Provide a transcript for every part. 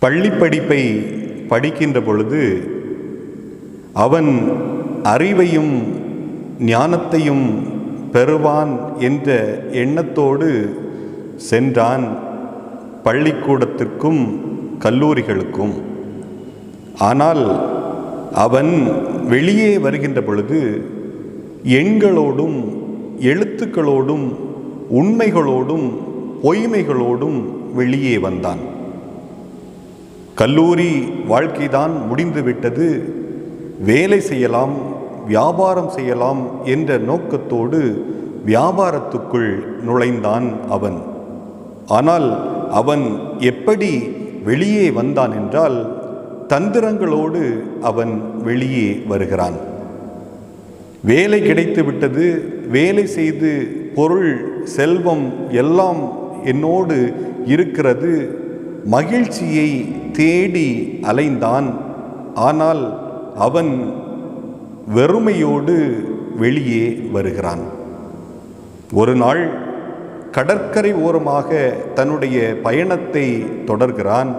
பள்ளி படிப்பை படிக்கின்ற பொழுது அவன் அறிவையும் ஞானத்தையும் பெறுவான் என்ற எண்ணத்தோடு சென்றான் பள்ளிக்கூடத்திற்கும் கல்லூரிகளுக்கும். ஆனால் அவன் வெளியே வருகின்ற பொழுது எண்களோடும் எழுத்துக்களோடும் உண்மைகளோடும் பொய்மைகளோடும் வெளியே வந்தான். கல்லூரி வாழ்க்கைதான் முடிந்துவிட்டது, வேலை செய்யலாம், வியாபாரம் செய்யலாம் என்ற நோக்கத்தோடு வியாபாரத்துக்குள் நுழைந்தான் அவன். ஆனால் அவன் எப்படி வெளியே வந்தான் என்றால் தந்திரங்களோடு அவன் வெளியே வருகிறான். வேலை கிடைத்து விட்டது, வேலை செய்து பொருள் செல்வம் எல்லாம் என்னோடு இருக்கிறது, மகிழ்ச்சியை தேடி அலைந்தான். ஆனால் அவன் வெறுமையோடு வெளியே வருகிறான். ஒரு நாள் கடற்கரை ஓரமாக தன்னுடைய பயணத்தை தொடர்கிறான்.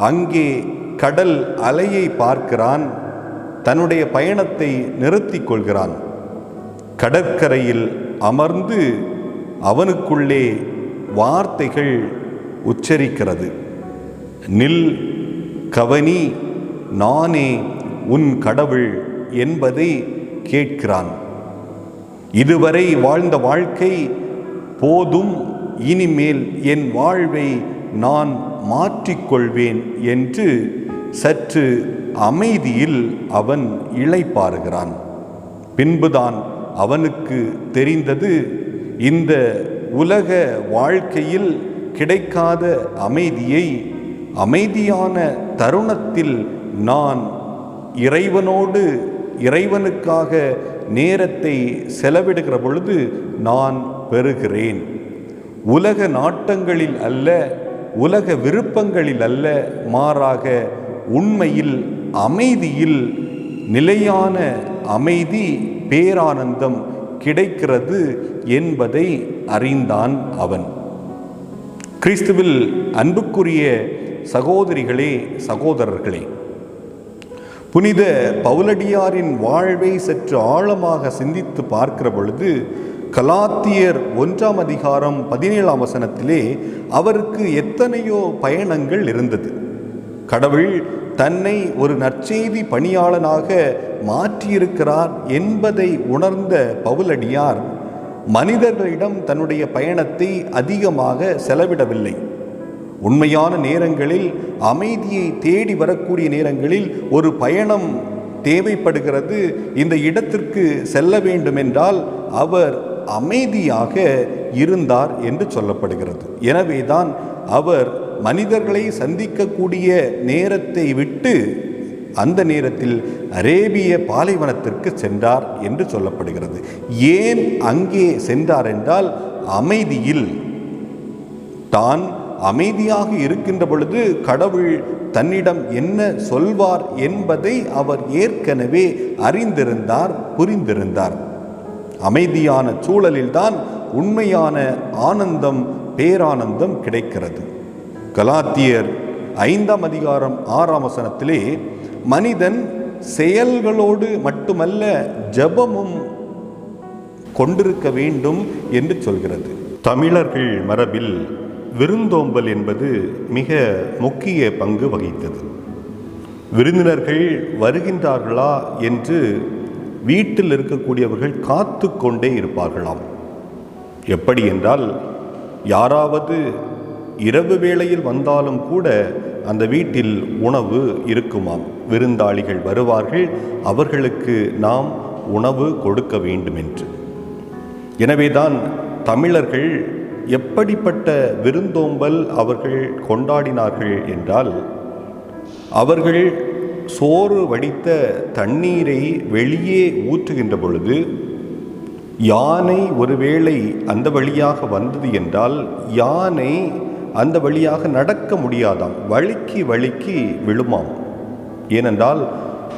அங்கே கடல் அலையை பார்க்கிறான். தன்னுடைய பயணத்தை நிறுத்தி கொள்கிறான். கடற்கரையில் அமர்ந்து அவனுக்குள்ளே வார்த்தைகள் உச்சரிக்கிறது. நில், கவனி, நானே உன் கடவுள் என்பதை கேட்கிறான். இதுவரை வாழ்ந்த வாழ்க்கை போதும், இனிமேல் என் வாழ்வை நான் மாற்றிக்கொள்வேன் என்று சற்று அமைதியில் அவன் இளைப்பாறுகிறான். பின்புதான் அவனுக்கு தெரிந்தது, இந்த உலக வாழ்க்கையில் கிடைக்காத அமைதியை அமைதியான தருணத்தில் நான் இறைவனோடு இறைவனுக்காக நேரத்தை செலவிடுகிற பொழுது நான் பெறுகிறேன். உலக நாட்டங்களில் அல்ல, உலக விருப்பங்களில் அல்ல, மாறாக உண்மையில் அமைதியில் நிலையான அமைதி பேரானந்தம் கிடைக்கிறது என்பதை அறிந்தான் அவன். கிறிஸ்துவில் அன்புக்குரிய சகோதரிகளே, சகோதரர்களே, புனித பவுலடியாரின் வாழ்வை சற்று ஆழமாக சிந்தித்து பார்க்கிற பொழுது கலாத்தியர் 1 அதிகாரம் 17 வசனத்திலே அவருக்கு எத்தனையோ பயணங்கள் இருந்தது. கடவுள் தன்னை ஒரு நற்செய்தி பணியாளனாக மாற்றியிருக்கிறார் என்பதை உணர்ந்த பவுலடியார் மனிதர்களிடம் தன்னுடைய பயணத்தை அதிகமாக செலவிடவில்லை. உண்மையான நேரங்களில், அமைதியை தேடி வரக்கூடிய நேரங்களில் ஒரு பயணம் தேவைப்படுகிறது. இந்த இடத்திற்கு செல்ல வேண்டுமென்றால் அவர் அமைதியாக இருந்தார் என்று சொல்லப்படுகிறது. எனவேதான் அவர் மனிதர்களை சந்திக்கக்கூடிய நேரத்தை விட்டு அந்த நேரத்தில் அரேபிய பாலைவனத்திற்கு சென்றார் என்று சொல்லப்படுகிறது. ஏன் அங்கே சென்றார் என்றால், அமைதியில் தான் அமைதியாக இருக்கின்ற பொழுது கடவுள் தன்னிடம் என்ன சொல்வார் என்பதை அவர் ஏற்கனவே அறிந்திருந்தார், புரிந்திருந்தார். அமைதியான சூழலில்தான் உண்மையான ஆனந்தம், பேரானந்தம் கிடைக்கிறது. கலாத்தியர் 5 அதிகாரம் 6 வசனத்திலே மனிதன் செயல்களோடு மட்டுமல்ல ஜெபமும் கொண்டிருக்க வேண்டும் என்று சொல்கிறது. தமிழர்கள் மரபில் விருந்தோம்பல் என்பது மிக முக்கிய பங்கு வகித்தது. விருந்தினர்கள் வருகின்றார்களா என்று வீட்டில் இருக்கக்கூடியவர்கள் காத்து கொண்டே இருப்பார்களாம். எப்படி என்றால், யாராவது இரவு வேளையில் வந்தாலும் கூட அந்த வீட்டில் உணவு இருக்குமாம். விருந்தாளிகள் வருவார்கள், அவர்களுக்கு நாம் உணவு கொடுக்க வேண்டும் என்று. எனவேதான் தமிழர்கள் எப்படிப்பட்ட விருந்தோம்பல் அவர்கள் கொண்டாடினார்கள் என்றால், அவர்கள் சோறு வடித்த தண்ணீரை வெளியே ஊற்றுகின்ற பொழுது யானை ஒருவேளை அந்த வழியாக வந்தது என்றால் யானை அந்த வழியாக நடக்க முடியாதாம், வழுக்கி வழுக்கி விழுமாம். ஏனென்றால்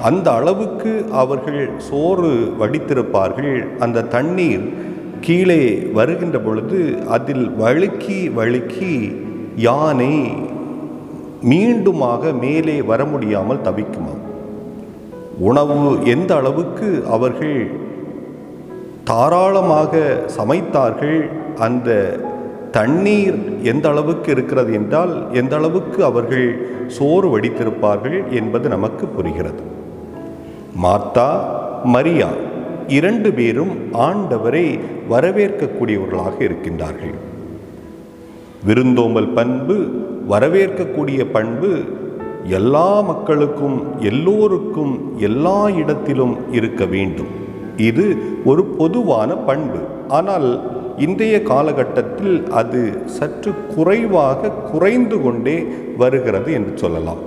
அந்த அளவுக்கு அவர்கள் சோறு வடித்திருப்பார்கள். அந்த தண்ணீர் கீழே வருகின்ற பொழுது அதில் வழுக்கி வழுக்கி யானை மீண்டுமாக மேலே வர முடியாமல் தவிக்குமாம். உணவு எந்த அளவுக்கு அவர்கள் தாராளமாக சமைத்தார்கள், அந்த தண்ணீர் எந்த அளவுக்கு இருக்கிறது என்றால் எந்த அளவுக்கு அவர்கள் சோறு வடித்திருப்பார்கள் என்பது நமக்கு புரிகிறது. மார்த்தா, மரியா 2 பேரும் ஆண்டவரை வரவேற்கக்கூடியவர்களாக இருக்கின்றார்கள். விருந்தோம்பல் பண்பு, வரவேற்கக்கூடிய பண்பு எல்லா மக்களுக்கும், எல்லோருக்கும், எல்லா இடத்திலும் இருக்க வேண்டும். இது ஒரு பொதுவான பண்பு. ஆனால் இன்றைய காலகட்டத்தில் அது சற்று குறைவாக குறைந்து கொண்டே வருகிறது என்று சொல்லலாம்.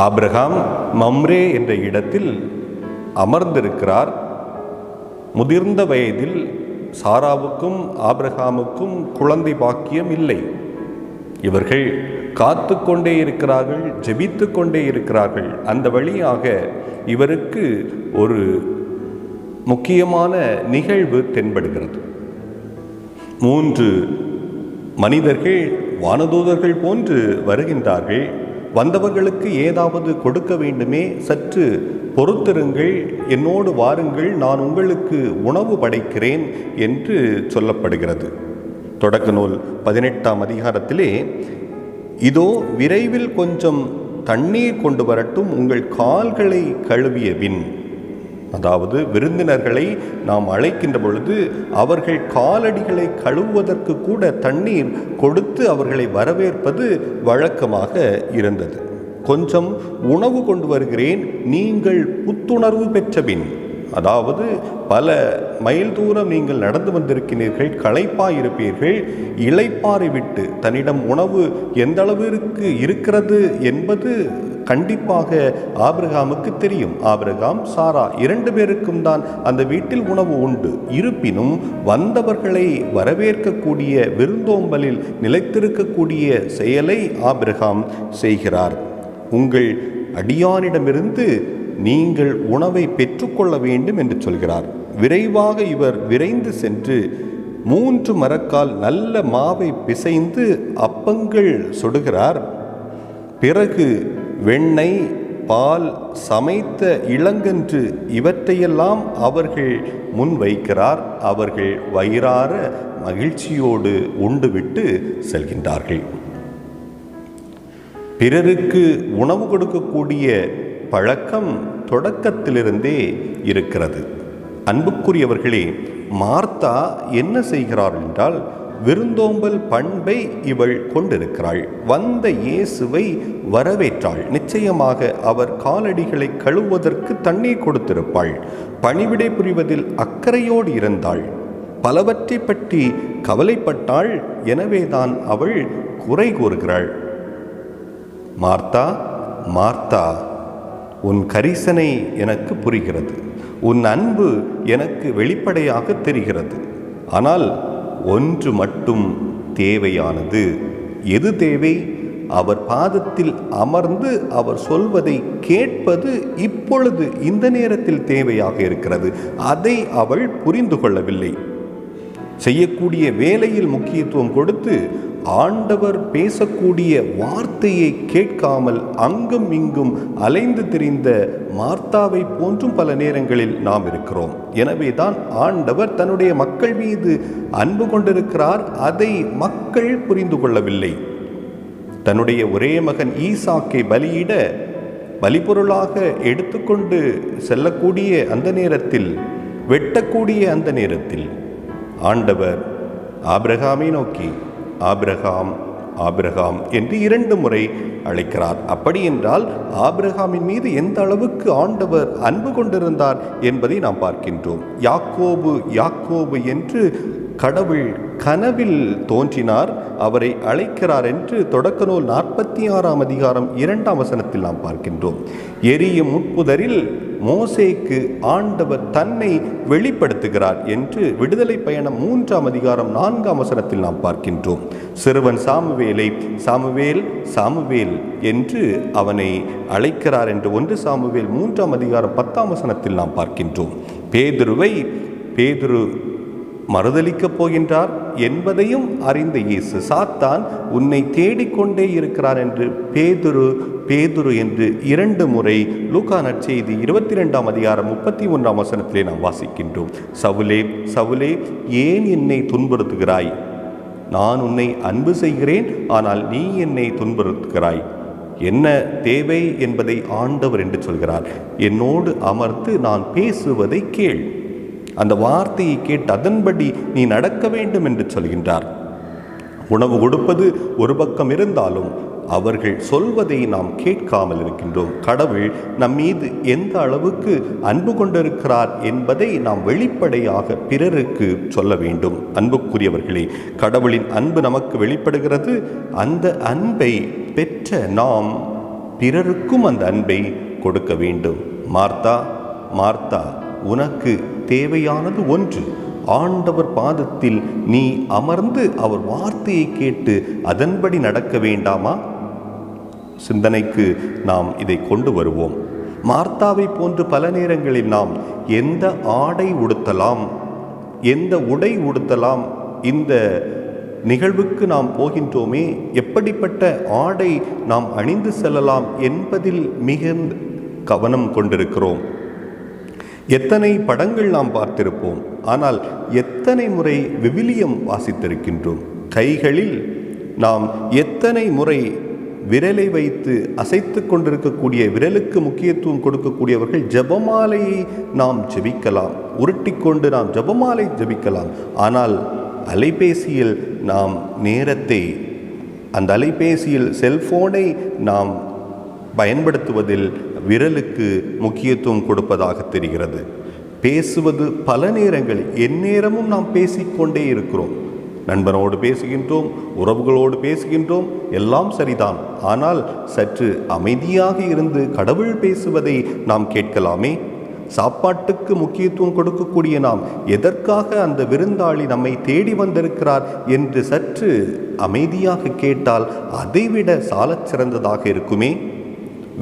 ஆபிரகாம் மம்ரே என்ற இடத்தில் அமர்ந்திருக்கிறார். முதிர்ந்த வயதில் சாராவுக்கும் ஆபிரகாமுக்கும் குழந்தை பாக்கியம் இல்லை. இவர்கள் காத்து கொண்டே இருக்கிறார்கள், ஜெபித்து கொண்டே இருக்கிறார்கள். அந்த வழியாக இவருக்கு ஒரு முக்கியமான நிகழ்வு தென்படுகிறது. 3 மனிதர்கள் வானதூதர்கள் போன்று வருகின்றார்கள். வந்தவர்களுக்கு ஏதாவது கொடுக்க வேண்டுமே, சற்று பொறுத்திருங்கள், என்னோடு வாருங்கள், நான் உங்களுக்கு உணவு படைக்கிறேன் என்று சொல்லப்படுகிறது. தொடக்க நூல் 18ஆம் அதிகாரத்திலே, இதோ விரைவில் கொஞ்சம் தண்ணீர் கொண்டு வரட்டும், உங்கள் கால்களை கழுவிய பின், அதாவது விருந்தினர்களை நாம் அழைக்கின்ற பொழுது அவர்கள் காலடிகளை கழுவுவதற்கு கூட தண்ணீர் கொடுத்து அவர்களை வரவேற்பது வழக்கமாக இருந்தது. கொஞ்சம் உணவு கொண்டு வருகிறேன், நீங்கள் புத்துணர்வு பெற்றபின், அதாவது பல மைல் தூரம் நீங்கள் நடந்து வந்திருக்கிறீர்கள், களைப்பாயிருப்பீர்கள், இளைப்பாறை விட்டு தன்னிடம் உணவு எந்த அளவிற்கு இருக்கிறது என்பது கண்டிப்பாக ஆபிரகாமுக்கு தெரியும். ஆபிரகாம், சாரா 2 பேருக்கும் தான் அந்த வீட்டில் உணவு உண்டு. இருப்பினும் வந்தவர்களை வரவேற்கக்கூடிய, விருந்தோம்பலில் நிலைத்திருக்கக்கூடிய செயலை ஆபிரகாம் செய்கிறார். உங்கள் அடியானிடமிருந்து நீங்கள் உணவை பெற்றுக்கொள்ள வேண்டும் என்று சொல்கிறார். விரைவாக இவர் விரைந்து சென்று 3 மரக்கால் நல்ல மாவை பிசைந்து அப்பங்கள் சுடுகிறார். பிறகு வெண்ணெய், பால், சமைத்த இளங்கன்று இவற்றையெல்லாம் அவர்கள் முன் வைக்கிறார். அவர்கள் வயிறார மகிழ்ச்சியோடு உண்டுவிட்டு செல்கின்றார்கள். பிறருக்கு உணவு கொடுக்கக்கூடிய பழக்கம் தொடக்கத்திலிருந்தே இருக்கிறது. அன்புக்குரியவர்களே, மார்த்தா என்ன செய்கிறார் என்றால், விருந்தோம்பல் பண்பை இவள் கொண்டிருக்கிறாள். வந்த இயேசுவை வரவேற்றாள். நிச்சயமாக அவர் காலடிகளை கழுவுவதற்கு தண்ணீர் கொடுத்திருப்பாள். பணிவிடை புரிவதில் அக்கறையோடு இருந்தாள். பலவற்றை பற்றி கவலைப்பட்டாள். எனவேதான் அவள் குறை கூறுகிறாள். மார்த்தா, மார்த்தா, உன் கரிசனை எனக்கு புரிகிறது, உன் அன்பு எனக்கு வெளிப்படையாக தெரிகிறது. ஆனால் ஒன்று மட்டும் தேவையானது. எது தேவை? அவர் பாதத்தில் அமர்ந்து அவர் சொல்வதை கேட்பது இப்பொழுது இந்த நேரத்தில் தேவையாக இருக்கிறது. அதை அவள் புரிந்து கொள்ளவில்லை. செய்யக்கூடிய வேலையில் முக்கியத்துவம் கொடுத்து ஆண்டவர் பேசக்கூடிய வார்த்தையை கேட்காமல் அங்கும் இங்கும் அலைந்து திரிந்த மார்த்தாவை போன்றும் பல நேரங்களில் நாம் இருக்கிறோம். எனவேதான் ஆண்டவர் தன்னுடைய மக்கள் மீது அன்பு கொண்டிருக்கிறார். அதை மக்கள் புரிந்து கொள்ளவில்லை. தன்னுடைய ஒரே மகன் ஈசாக்கை பலியிட பலிபொருளாக எடுத்துக்கொண்டு செல்லக்கூடிய அந்த நேரத்தில், வெட்டக்கூடிய அந்த நேரத்தில் ஆண்டவர் ஆபிரகாமை நோக்கி ஆபிரகாம், ஆபிரகாம் என்று 2 முறை அழைக்கிறார். அப்படி என்றால் ஆபிரகாமின் மீது எந்த அளவுக்கு ஆண்டவர் அன்பு கொண்டிருந்தார் என்பதை நாம் பார்க்கின்றோம். யாக்கோபு, யாக்கோபு என்று கடவுள் கனவில் தோன்றினார், அவரை அழைக்கிறார் என்று தொடக்க நூல் 46ஆம் அதிகாரம் 2ஆம் வசனத்தில் நாம் பார்க்கின்றோம். எரியும் முட்புதரில் மோசேக்கு ஆண்டவர் தன்னை வெளிப்படுத்துகிறார் என்று விடுதலை பயணம் 3ஆம் அதிகாரம் 4ஆம் வசனத்தில் நாம் பார்க்கின்றோம். சிறுவன் சாமுவேலை சாமுவேல், சாமுவேல் என்று அவனை அழைக்கிறார் என்று 1 சாமுவேல் 3ஆம் அதிகாரம் 10ஆம் வசனத்தில் நாம் பார்க்கின்றோம். பேதுருவை பேதுரு மறுதலிக்கப் போகின்றார் என்பதையும் அறிந்த இயேசு, சாத்தான் உன்னை தேடிக்கொண்டே இருக்கிறார் என்று பேதுரு என்று 2 முறை லூக்கா நற்செய்தி 22ஆம் அதிகாரம் 31ஆம் வசனத்திலே நாம் வாசிக்கின்றோம். சவுலே சவுலே, ஏன் என்னை துன்புறுத்துகிறாய்? நான் உன்னை அன்பு செய்கிறேன், ஆனால் நீ என்னை துன்புறுத்துகிறாய். என்ன தேவை என்பதை ஆண்டவர் என்று சொல்கிறார். என்னோடு அமர்ந்து நான் பேசுவதை கேள். அந்த வார்த்தையை கேட்டு அதன்படி நீ நடக்க வேண்டும் என்று சொல்கின்றார். உணவு கொடுப்பது ஒரு பக்கம் இருந்தாலும் அவர்கள் சொல்வதை நாம் கேட்காமல் இருக்கின்றோம். கடவுள் நம் மீது எந்த அளவுக்கு அன்பு கொண்டிருக்கிறார் என்பதை நாம் வெளிப்படையாக பிறருக்கு சொல்ல வேண்டும். அன்புக்குரியவர்களே, கடவுளின் அன்பு நமக்கு வெளிப்படுகிறது. அந்த அன்பை பெற்ற நாம் பிறருக்கும் அந்த அன்பை கொடுக்க வேண்டும். மார்த்தா, மார்த்தா, உனக்கு தேவையானது ஒன்று. ஆண்டவர் பாதத்தில் நீ அமர்ந்து அவர் வார்த்தையை கேட்டு அதன்படி நடக்க வேண்டாமா? சிந்தனைக்கு நாம் இதை கொண்டு வருவோம். மார்த்தாவை போன்று பல நேரங்களில் நாம் எந்த ஆடை உடுத்தலாம், எந்த உடை உடுத்தலாம், இந்த நிகழ்வுக்கு நாம் போகின்றோமே, எப்படிப்பட்ட ஆடை நாம் அணிந்து செல்லலாம் என்பதில் மிகுந்த கவனம் கொண்டிருக்கிறோம். எத்தனை படங்கள் நாம் பார்த்திருப்போம், ஆனால் எத்தனை முறை விவிலியம் வாசித்திருக்கின்றோம்? கைகளில் நாம் எத்தனை முறை விரலை வைத்து அசைத்து கொண்டிருக்கக்கூடிய, விரலுக்கு முக்கியத்துவம் கொடுக்கக்கூடியவர்கள் ஜெபமாலையை நாம் ஜெபிக்கலாம், உருட்டிக்கொண்டு நாம் ஜெபமாலை ஜெபிக்கலாம். ஆனால் அலைபேசியில் நாம் நேரத்தை, அந்த அலைபேசியில் செல்போனை நாம் பயன்படுத்துவதில் விரலுக்கு முக்கியத்துவம் கொடுப்பதாக தெரிகிறது. பேசுவது பல நேரங்களில் எந்நேரமும் நாம் பேசிக்கொண்டே இருக்கிறோம். நண்பனோடு பேசுகின்றோம், உறவுகளோடு பேசுகின்றோம், எல்லாம் சரிதான். ஆனால் சற்று அமைதியாக இருந்து கடவுள் பேசுவதை நாம் கேட்கலாமே. சாப்பாட்டுக்கு முக்கியத்துவம் கொடுக்கக்கூடிய நாம் எதற்காக அந்த விருந்தாளி நம்மை தேடி வந்திருக்கிறார் என்று சற்று அமைதியாக கேட்டால் அதைவிட சாலச் சிறந்ததாக இருக்குமே.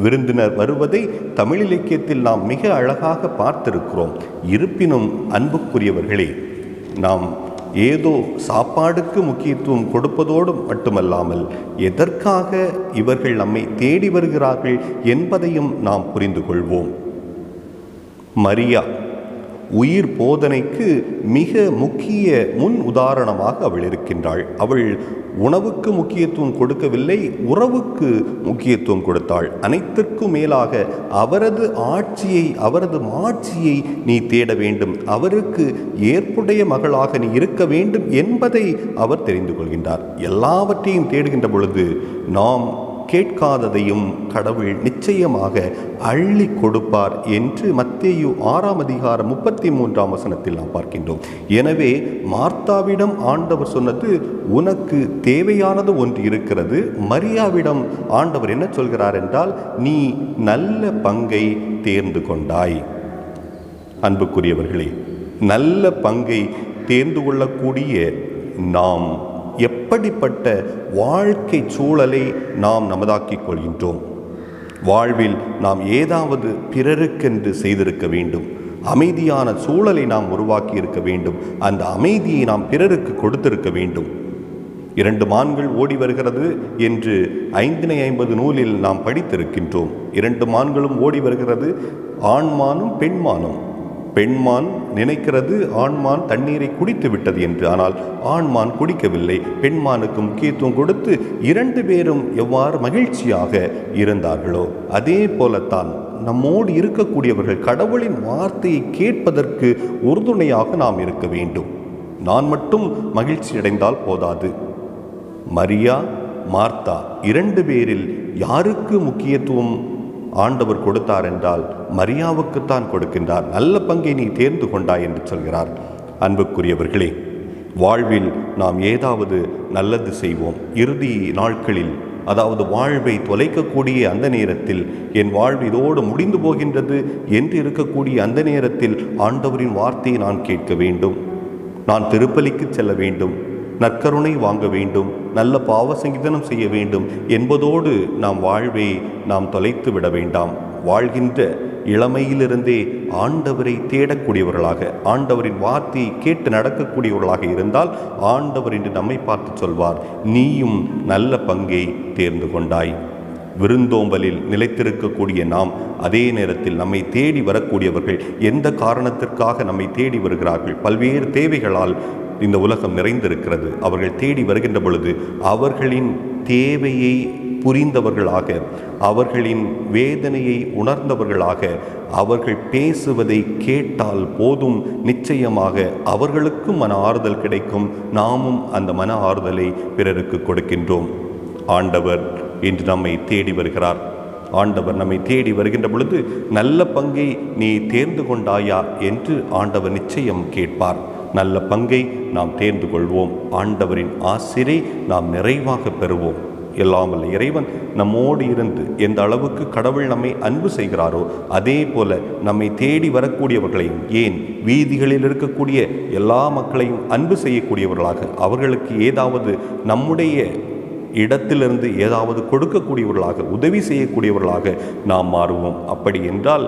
விருந்தினர் வருவதை தமிழ் இலக்கியத்தில் நாம் மிக அழகாக பார்த்திருக்கிறோம். இருப்பினும் அன்புக்குரியவர்களே, நாம் ஏதோ சாப்பாடுக்கு முக்கியத்துவம் கொடுப்பதோடு மட்டுமல்லாமல் எதற்காக இவர்கள் நம்மை தேடி வருகிறார்கள் என்பதையும் நாம் புரிந்து கொள்வோம். மரியா உயிர் போதனைக்கு மிக முக்கிய முன் உதாரணமாக அவள் இருக்கின்றாள். அவள் உணவுக்கு முக்கியத்துவம் கொடுக்கவில்லை, உறவுக்கு முக்கியத்துவம் கொடுத்தாள். அனைத்திற்கும் மேலாக அவரது ஆட்சியை, அவரது மாட்சியை நீ தேட வேண்டும், அவருக்கு ஏற்புடைய மகளாக நீ இருக்க வேண்டும் என்பதை அவர் தெரிந்து கொள்கின்றார். எல்லாவற்றையும் தேடுகின்ற பொழுது நாம் கேட்காததையும் கடவுள் நிச்சயமாக அள்ளி கொடுப்பார் என்று மத்தேயு 6ஆம் அதிகாரம் 33ஆம் வசனத்தில் நாம் பார்க்கின்றோம். எனவே மார்த்தாவிடம் ஆண்டவர் சொன்னது, உனக்கு தேவையானது ஒன்று இருக்கிறது. மரியாவிடம் ஆண்டவர் என்ன சொல்கிறார் என்றால், நீ நல்ல பங்கை தேர்ந்து கொண்டாய். அன்புக்குரியவர்களே, நல்ல பங்கை தேர்ந்து கொள்ளக்கூடிய நாம் எப்படிப்பட்ட வாழ்க்கை சூழலை நாம் நமதாக்கிக் கொள்கின்றோம்? வாழ்வில் நாம் ஏதாவது பிறருக்கென்று செய்திருக்க வேண்டும். அமைதியான சூழலை நாம் உருவாக்கி இருக்க வேண்டும். அந்த அமைதியை நாம் பிறருக்கு கொடுத்திருக்க வேண்டும். 2 மான்கள் ஓடி வருகிறது என்று 550 நூலில் நாம் படித்திருக்கின்றோம். 2 மான்களும் ஓடி வருகிறது, ஆண்மானும் பெண்மானும். பெண்மான் நினைக்கிறது ஆண்மான் தண்ணீரை குடித்து விட்டது என்று. ஆனால் ஆண்மான் குடிக்கவில்லை. பெண்மானுக்கு முக்கியத்துவம் கொடுத்து 2 பேரும் எவ்வாறு மகிழ்ச்சியாக இருந்தார்களோ அதே போலத்தான் நம்மோடு இருக்கக்கூடியவர்கள் கடவுளின் வார்த்தையை கேட்பதற்கு உறுதுணையாக நாம் இருக்க வேண்டும். நான் மட்டும் மகிழ்ச்சி அடைந்தால் போதாது. மரியா, மார்த்தா 2 பேரில் யாருக்கு முக்கியத்துவம் ஆண்டவர் கொடுத்தார் என்றால் மரியாவுக்குத்தான் கொடுக்கின்றார். நல்ல பங்கை நீ தேர்ந்து கொண்டாய் என்று சொல்கிறார். அன்புக்குரியவர்களே, வாழ்வில் நாம் ஏதாவது நல்லது செய்வோம். இறுதி நாட்களில், அதாவது வாழ்வை தொலைக்கக்கூடிய அந்த நேரத்தில், என் வாழ்வு இதோடு முடிந்து போகின்றது என்று இருக்கக்கூடிய அந்த நேரத்தில் ஆண்டவரின் வார்த்தையை நான் கேட்க வேண்டும். நான் திருப்பலிக்கு செல்ல வேண்டும், நற்கருணை வாங்க வேண்டும், நல்ல பாவ சங்கீதனம் செய்ய வேண்டும் என்பதோடு நாம் வாழ்வை நாம் தொலைத்து விட வேண்டாம். வாழ்கின்ற இளமையிலிருந்தே ஆண்டவரை தேடக்கூடியவர்களாக, ஆண்டவரின் வார்த்தையை கேட்டு நடக்கக்கூடியவர்களாக இருந்தால் ஆண்டவர் இன்று நம்மை பார்த்து சொல்வார், நீயும் நல்ல பங்கை தேர்ந்து கொண்டாய். விருந்தோம்பலில் நிலைத்திருக்கக்கூடிய நாம் அதே நேரத்தில் நம்மை தேடி வரக்கூடியவர்கள் எந்த காரணத்திற்காக நம்மை தேடி வருகிறார்கள்? பல்வேறு தேவைகளால் இந்த உலகம் நிறைந்திருக்கிறது. அவர்கள் தேடி வருகின்ற பொழுது அவர்களின் தேவையை புரிந்தவர்களாக, அவர்களின் வேதனையை உணர்ந்தவர்களாக, அவர்கள் பேசுவதை கேட்டால் போதும், நிச்சயமாக அவர்களுக்கும் மன ஆறுதல் கிடைக்கும். நாமும் அந்த மன ஆறுதலை பிறருக்கு கொடுக்கின்றோம். ஆண்டவர் இன்று நம்மை தேடி வருகிறார். ஆண்டவர் நம்மை தேடி வருகின்ற பொழுது நல்ல பங்கை நீ தேர்ந்து கொண்டாயா என்று ஆண்டவர் நிச்சயம் கேட்பார். நல்ல பங்கை நாம் தேர்ந்து கொள்வோம். ஆண்டவரின் ஆசிரை நாம் நிறைவாக பெறுவோம். எல்லாம் வல்ல இறைவன் நம்மோடு இருந்து எந்த அளவுக்கு கடவுள் நம்மை அன்பு செய்கிறாரோ அதே போல நம்மை தேடி வரக்கூடியவர்களையும், ஏன் வீதிகளில் இருக்கக்கூடிய எல்லா மக்களையும் அன்பு செய்யக்கூடியவர்களாக, அவர்களுக்கு ஏதாவது நம்முடைய இடத்திலிருந்து ஏதாவது கொடுக்கக்கூடியவர்களாக, உதவி செய்யக்கூடியவர்களாக நாம் மாறுவோம். அப்படி என்றால்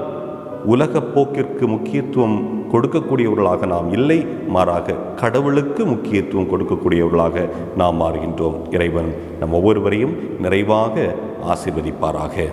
உலகப் போக்கிற்கு முக்கியத்துவம் கொடுக்கக்கூடியவர்களாக நாம் இல்லை, மாறாக கடவுளுக்கு முக்கியத்துவம் கொடுக்கக்கூடியவர்களாக நாம் மாறுகின்றோம். இறைவன் நம் ஒவ்வொருவரையும் நிறைவாக ஆசீர்வதிப்பாராக.